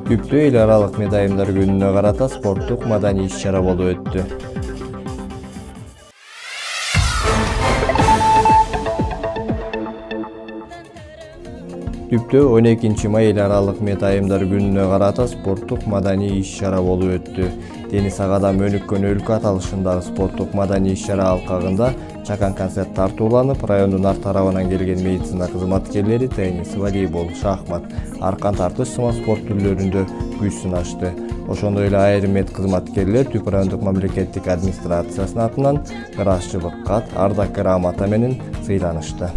Түптүү эл аралык медайымдар күнүнө карата спорттук маданий иш-чара болуп өттү. Түптө 12 май эл аралык медайымдар күнүнө карата спорттук маданий иш-чара болуп өттү. Дениз Агадам өнүккөн өлкө аталышындагы спорттук маданий иш-чара алкагында чакан концерт тартууланып, райондун ар тарабынан келген медицина кызматкерлери теннис, волейбол, шахмат, аркан тартыш сымак спорт түрлөрүндө күч сынашты. Ошондой эле айрым мед кызматкерлер Түп райондук мамлекеттик администрациясынын атынан ырашчылык кат, ардак грамота менен сыйланышты.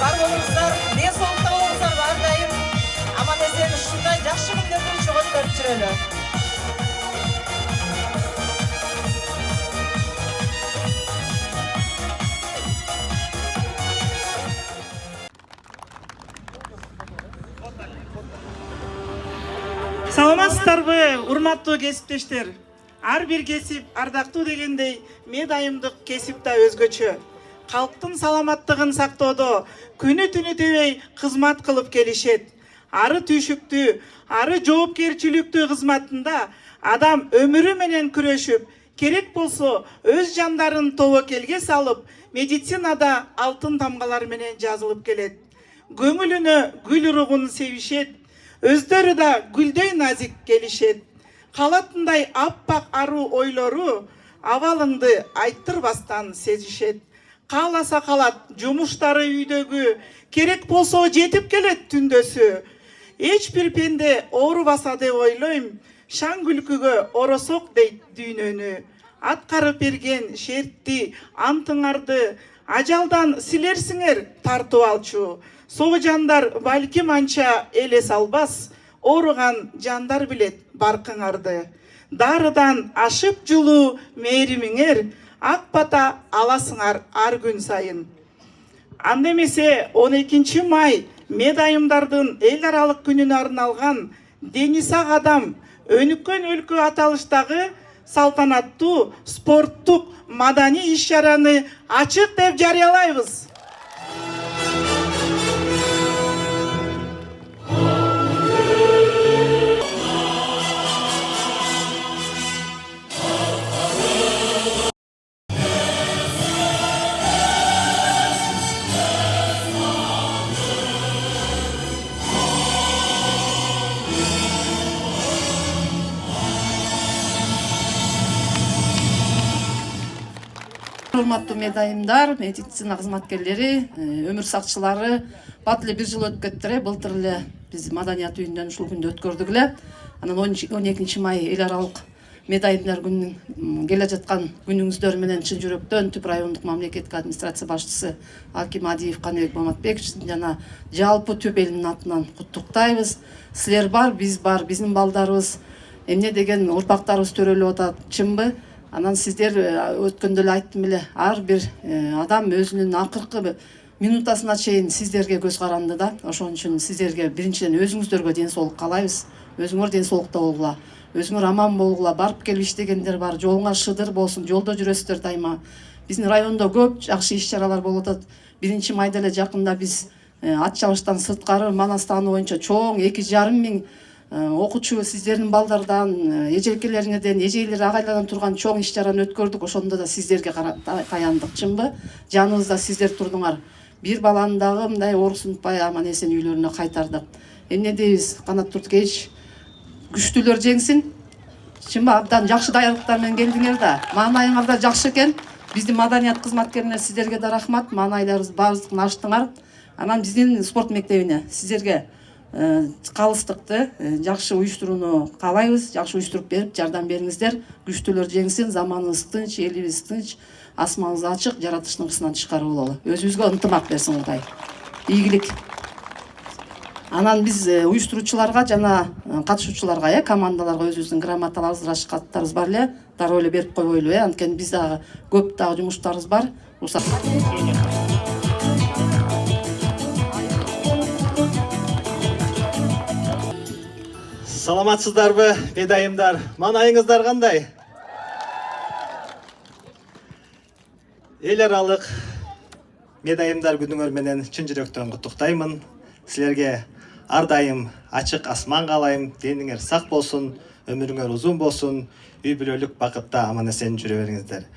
Бар болуңуздар, денсаулыкта болуңуздар ар дайым. Аман-эсен ушундай жакшы күндөрдү чогултуп жүрөлү. Саламатсыздарбы, урматтуу кесиптештер. Ар бир кесип ардактуу дегендей, медайымдык кесип да өзгөчө. Халктын саламаттыгын сактоодо күнү түнү дебей кызмат кылып келишет. Ары түйшүктүү, ары жоопкерчиликтүү кызматында адам өмүрү менен күрөшүп, керек болсо өз жандарын тобокелге салып, медицинада алтын тамгалар менен жазылып келет. Көңүлүнө гүл уругун себишет, өздөрү да гүлдөй назик келишет. Калатындай аппак аруу ойлору абалыңды айттырбастан сезишет. Кааласа калат жумуштары үйдөгү, керек болсо жетип келет түндөсү. Эч бир пенде оорубаса деп ойлойм, шаң күлкүгө оросок дейт дүйнөнү. Аткарып берген шертти, антыңарды ажалдан силерсиңер тартып алчу. Соо жандар балким анча элес албас, ооруган жандар билет баркыңарды. Дарыдан ашып жулуу мээримиңер, ак бата аласыңар ар күн сайын. Анда эмесе 12 май медайымдардын эл аралык күнүнө арналган Дениз Агадам өнүккөн өлкө аталыштагы салтанаттуу спорттук маданий иш-чараны ачык деп жарыялайбыз. урматтуу медайымдар, медицина кызматкерлери, өмүр сакчылары, бат эле 1 жыл өтүп кетти. Былтыр эле биз маданият үйүндөн ушул күндү өткөрдүк эле. Анан 12 май эл аралык медайымдар күнүнүн келе жаткан күнүңүздөр менен чын жүрөктөн Түп райондук мамлекеттик администрация башчысы Аким Адиев Каныбек Маматбекович жана жалпы Түп элинин атынан куттуктайбыз. Силер бар, биздин балдарыбыз эмне деген урпактарыбыз төрөлүп атат, чынбы? Анан сиздер өткөндө эле айттым эле, ар бир адам өзүнүн акыркы минутасына чейин сиздерге көз каранды да. Ошон үчүн сиздерге биринчиден өзүңүздөргө ден соолук каалайбыз. Өзүңөр ден соолукта болгула, өзүңөр аман болгула, барып келип иштегендер бар, жолуңа шыдыр болсун, жолдо жүрөсүздөр дайыма. Биздин райондо көп жакшы иш-чаралар болуп атат. 1 майда эле жакында биз ат чабыштан сырткары Манас тааны боюнча чоң 2,5 миң окуучу сиздердин балдардан, эжекелериңерден, эжейлер, агайлардан турган чоң иш-чараны өткөрдүк. Ошондо да сиздерге таяндык, чынбы? Жаныбызда сиздер турдуңар. Бир баланы дагы мындай оорус унутпай аман эсен үйлөрүнө кайтардык. Эмне дейбиз? Канат Турткевич, күчтүүлөр жеңсин. Чынбы? Абдан жакшы даярдыктар менен келдиңер да. Маанайыңар да жакшы экен. Биздин маданият кызматкерлерине сиздерге да рахмат. Маанайларыбыз баардыгын ачтыңар. Анан биздин спорт мектебине сиздерге калыстыкты, жакшы уюштурууну каалайбыз. Жакшы уюштуруп берип, жардам бериңиздер. Күчтүүлөр жеңсин, заманыбыз тынч, элибиз тынч, асманыбыз ачык, жаратылыштын ырсынан тышкары бололу. Өзүбүзгө ынтымак берсин Кудай. Ийгилик. Анан биз уюштуруучуларга жана катышуучуларга, командаларга өзүбүздүн грамоталарыбыз, рашкаттарыбыз бар эле. Дароо эле берип койбойлу, анткени биз дагы көп дагы жумуштарыбыз бар. Саламатсыздарбы, медайымдар? Маанайыңыздар кандай? Эл аралык медайымдар күнүңөр менен чын жүрөктөн куттуктаймын. Силерге ар дайым ачык асман каалайм. Дениңер сак болсун, өмүрүңөр узун болсун, үй бүлөлүк бакытта аман эсен жүрө бериңиздер.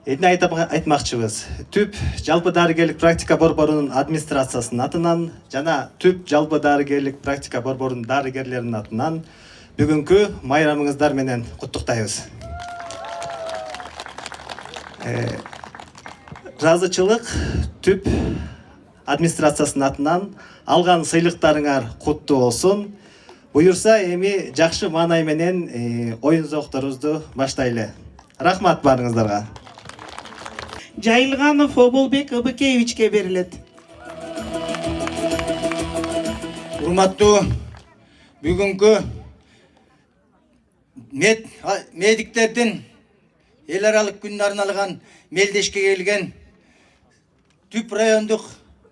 Эмне айтмакчыбыз? Түп жалпы дарыгерлик практика борборунун администрациясынын атынан жана Түп жалпы дарыгерлик практика борборунун дарыгерлеринин атынан бүгүнкү майрамыңыздар менен куттуктайбыз. Жазычылык Түп администрациясынын атынан алган сыйлыктарыңар куттуу болсун. Буюрса эми жакшы маанай менен оюн зоокторубузду баштайлы. Рахмат баарыңыздарга. Жайылганов Оболбек Ыбыкеевичке берилет. Урматтуу бүгүнкү медиктердин эл аралык күнүнө арналган мелдешке келген Түп райондук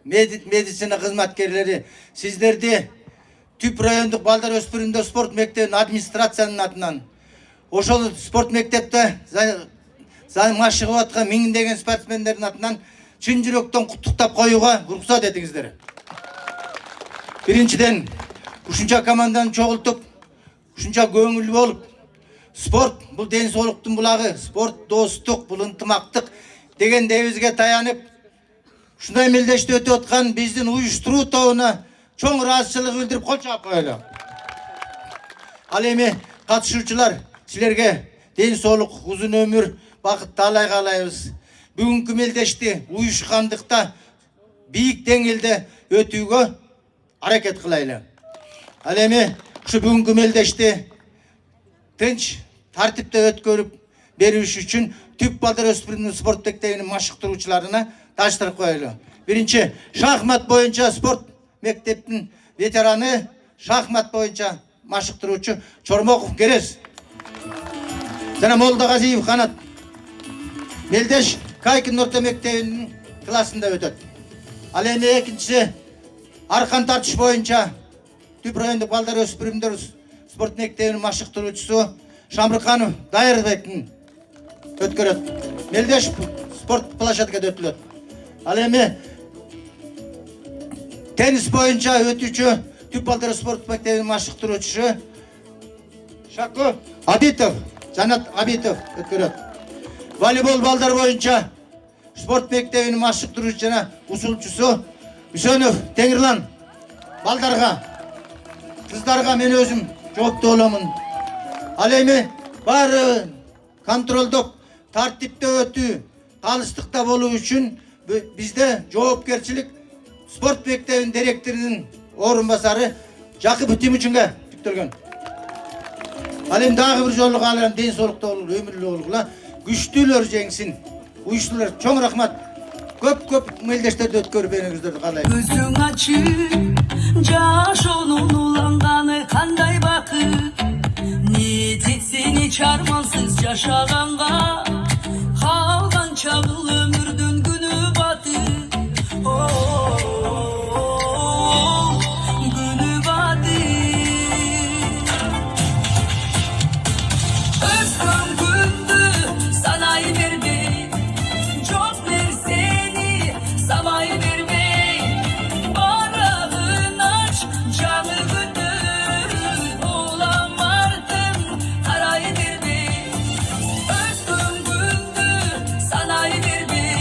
медицина кызматкерлери, сиздерди Түп райондук балдар өспүрүмдөр спорт мектебинин администрациянын атынан, ошол спорт мектепте машыгып аткан миңдеген спортсмендердин атынан чын жүрөктөн куттуктап коюуга уруксат этиңиздер. Биринчиден, ушунча команданы чогултуп, ушунча көңүлдүү болуп, спорт бул ден соолуктун булагы, спорт достук, бул ынтымактык деген дебизге таянып, ушундай мелдеште өтүп аткан биздин уюштуруу тобуна чоң ыраазычылык билдирип кол чаап коелу. Ал эми катышуучулар, силерге ден соолук, узун өмүр, бакыт таалай каалайбыз. Бүгүнкү мелдешти уюшкандыкта бийик деңгээлде өтүүгө аракет кылайлы. Ал эми ушу бүгүнкү мелдешти тынч, тартипте өткөрүп бериш үчүн Түп балдар өспүрүмдөр спорт мектебинин машыктыруучуларына таштырып коелу. Биринчи, шахмат боюнча спорт мектептин ветераны, шахмат боюнча машыктыруучу Чормоков Керес жана Молдагазиев Канат мелдеш Кайкин орто мектебинин классында өтөт. Ал эми экинчиси, аркан тартыш боюнча Түп райондук балдар өспүрүмдөр спорт мектебинин машыктыруучусу Шамрыканов Дайырбектин өткөрөт. Мелдеш спорт площадкада өтүлөт. Ал эми теннис боюнча өтүүчү Түп балдар спорт мектебинин машыктыруучусу Шако Абитов, Жанат Абитов өткөрөт. Волейбол балдар боюнча спорт мектебинин машыктыруучусу жана усулчусу Үсөнов Теңирлан балдарга, кыздарга мен өзүм жооптуу боломун. Ал эми баары контролдоп, тартипте өтүү, алыстыкта болуу үчүн бизде жоопкерчилик спорт мектебинин директорунун орун басары Жакып Тимучунга жүктөлгөн. Ал эми дагы бир жолу каалайм ден соолукта болуп, өмүрлүү болугула. Күчтүүлөр жеңсин. Уюштуулар чоң рахмат. Көп мелдештерди өткөрүп бериңиздерди каалайм. Көзүң ачып жашоонун уланганы кандай бакыт, не тетсе не чармансыз жашаганга калган чагыл өмүрдүн күнү батып, күнү батып. Өткөн күндү санай бербей, жок нерсени самай бербей, барагын ач жаңы күндү улам артын карай бербей. Өткөн күндү санай бербей.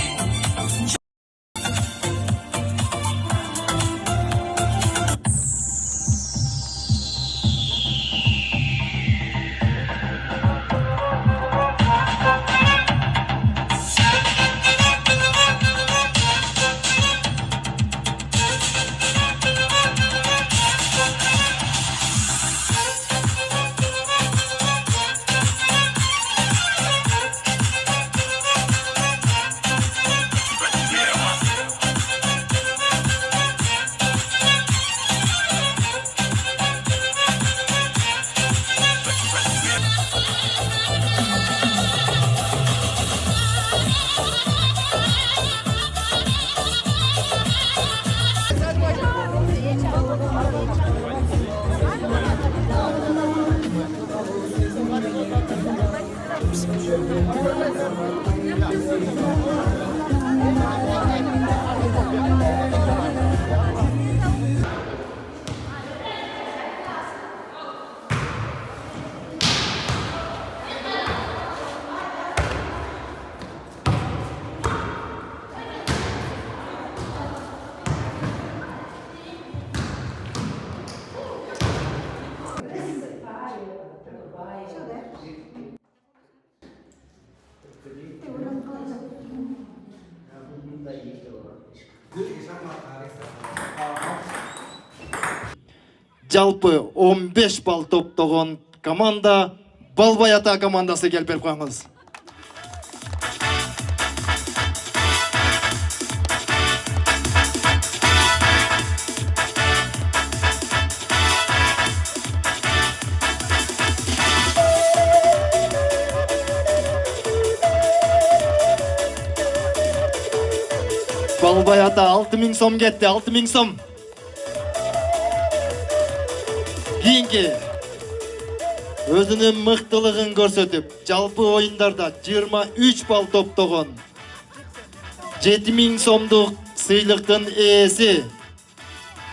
Жалпы 15 балл топтогон команда Балбай ата командасы келип берип коюңуз. Балбай ата 6000 сом кетти, 6000 сом. Кийинки өзүнүн мыктылыгын көрсөтүп, жалпы оюндарда 23 балл топтогон 7000 сомдук сыйлыктын ээси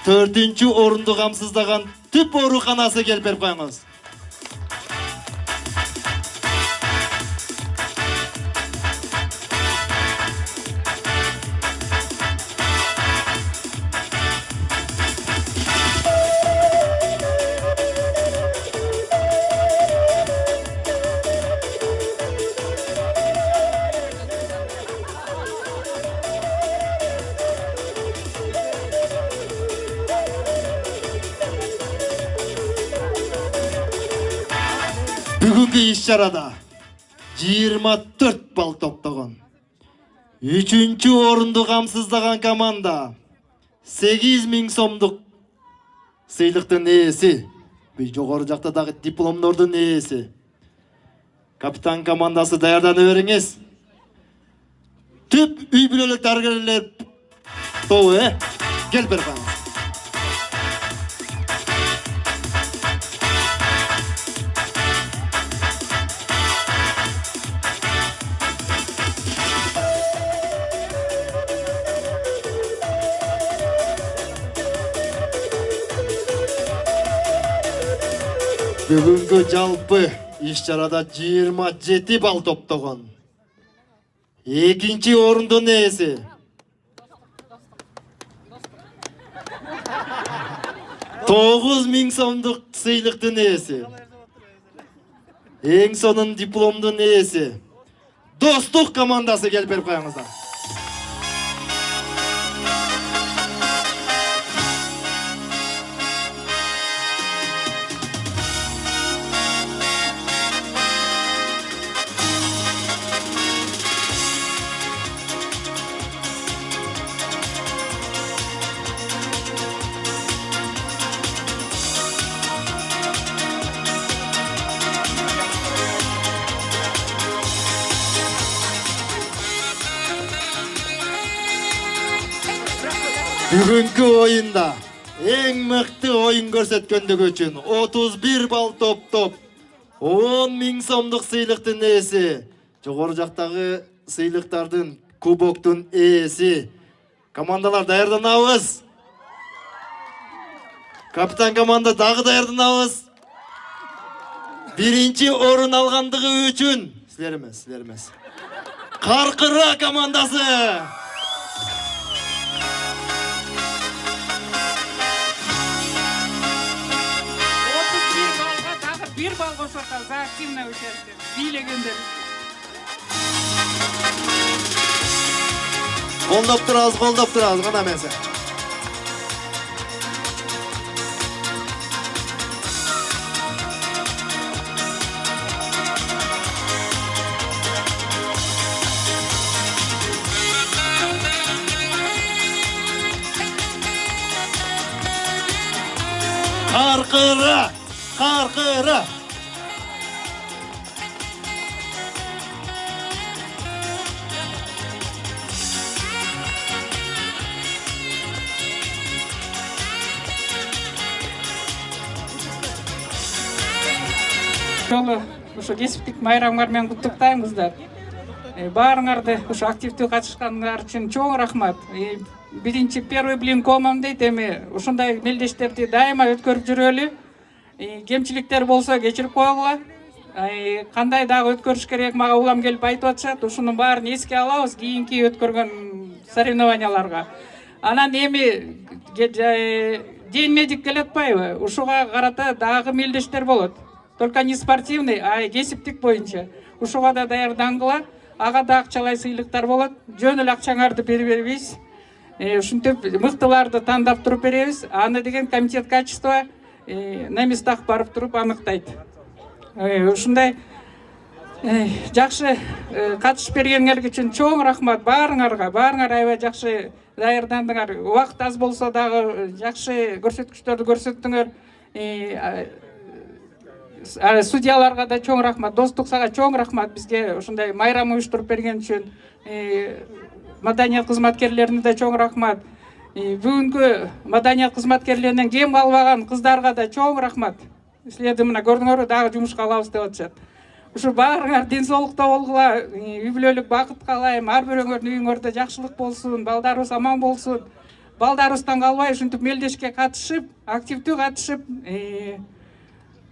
4-чү орунду камсыздаган Түп ооруканасы келип берип коюңуз. Бүгүнкү иш-чарада 24 балл топтогон 3-чү орунду камсыздаган команда 8000 сомдук сыйлыктын ээси, жогору жакта дагы дипломдордун ээси. Капитан командасы даярданып бериңиз. Түп үй бүлөлүк дарыгерлер тобу, келип берип коюңуз. Бүгүнкү жалпы иш-чарада 27 балл топтогон 2-чи орундун ээси 9000 сомдук сыйлыктын ээси, эң сонун дипломдун ээси Dostluk komandası gelip berip koyuңуздар. Бүгүнкү оюнда эң мыкты оюн көрсөткөндүгү үчүн 31 балл топтоп 10 000 сомдук сыйлыктын ээси, жогору жактагы сыйлыктардын кубоктун ээси. Командалар даярданабыз. Капитан команда дагы даярданабыз. Биринчи орун алгандыгы үчүн силер эмес. Каркыра командасы. Bir bal koşarlar, za активное участие. Бийлегендер. Колдоп турабыз, гана эмес. Каркыра. Жолу ушу кесиптик майрамыңар менен куттуктаймыздар. Баарыңарды ушу активдүү катышканыңар үчүн чоң рахмат. Первый блин комам дейт, эми ушундай мелдештерди дайыма өткөрүп жүрөлү. Кемчиликтер болсо кечирип койгула. Кандай дагы өткөрүш керек, мага улам келип айтып атышат. Ушунун баарын эске алабыз кийинки өткөргөн соревнованияларга. Анан эми день медик келе атпайбы? Ушуга карата дагы мелдештер болот. Только не спортивный, а кесиптик боюнча. Ушуга да даярдангыла. Ага да акчалай сыйлыктар болот. Жөн эле акчаңарды берип бербейбиз. Ушинтип мыктыларды тандап туруп беребиз. Аны деген комитет качества на местах барып туруп аныктайт. Ушундай жакшы катышып бергениңер үчүн чоң рахмат баарыңарга. Баарыңар аябай жакшы даярдандыңар. Убакыт аз болсо дагы жакшы көрсөткүчтөрдү көрсөттүңөр. Судьяларга да чоң рахмат, достук сага чоң рахмат, бизге ушундай майрам уюштуруп берген үчүн. Маданият кызматкерлерине да чоң рахмат. Бүгүнкү маданият кызматкерлеринен кем калбаган кыздарга да чоң рахмат. Силерди мына көрдүңөр, дагы жумушка алабыз деп атышат. Ушу баарыңар ден соолукта болгула, үй бүлөлүк бакыт каалайм, ар бирөөңөрдүн үйүңөрдө жакшылык болсун, балдарыбыз аман болсун. Балдарыбыздан калбай ушинтип мелдешке катышып, активдүү катышып,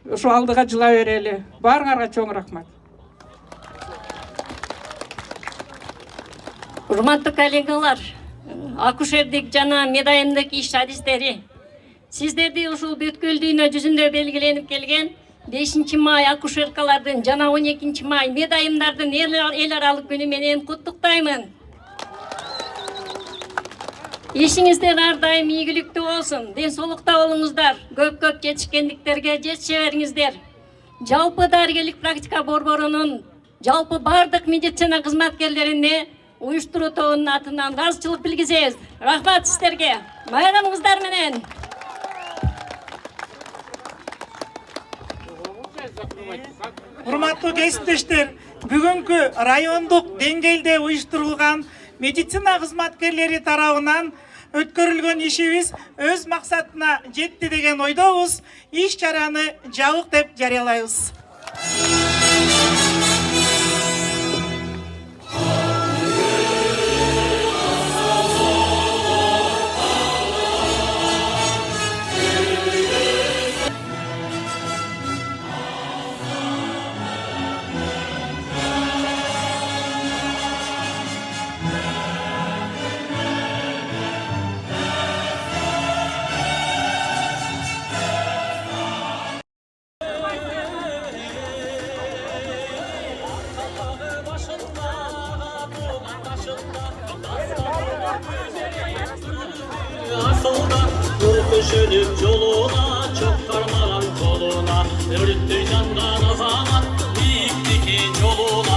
ушу алдыга жыла берели. Баарыңарга чоң рахмат. Урматтуу коллегалар, акушердик жана медайымдык иш адистери, сиздерди ушул бүткүл дүйнө жүзүндө белгиленип келген 5 май акушеркалардын жана 12 май медайымдардын эл аралык күнү менен куттуктаймын. Ишиңиздер ар дайым ийгиликтүү болсун, ден соолукта болуңуздар, көп жетишкендиктерге жетише бериңиздер. Жалпы дарыгерлик практика борборунун жалпы бардык медицина кызматкерлерине уюштуруу тобунун атынан ыраазычылык билгизебиз. Рахмат сиздерге. Майрамыңыздар менен. Урматтуу кесиптештер, бүгүнкү райондук деңгээлде уюштурулган медицина кызматкерлери тарабынан өткөрүлгөн ишибиз өз максатына жетти деген ойдобуз. Иш чараны жабык деп жарыялайбыз. döşenip yoluna, çok karmalan koluna, örttü candan azaman, dik dikin yoluna.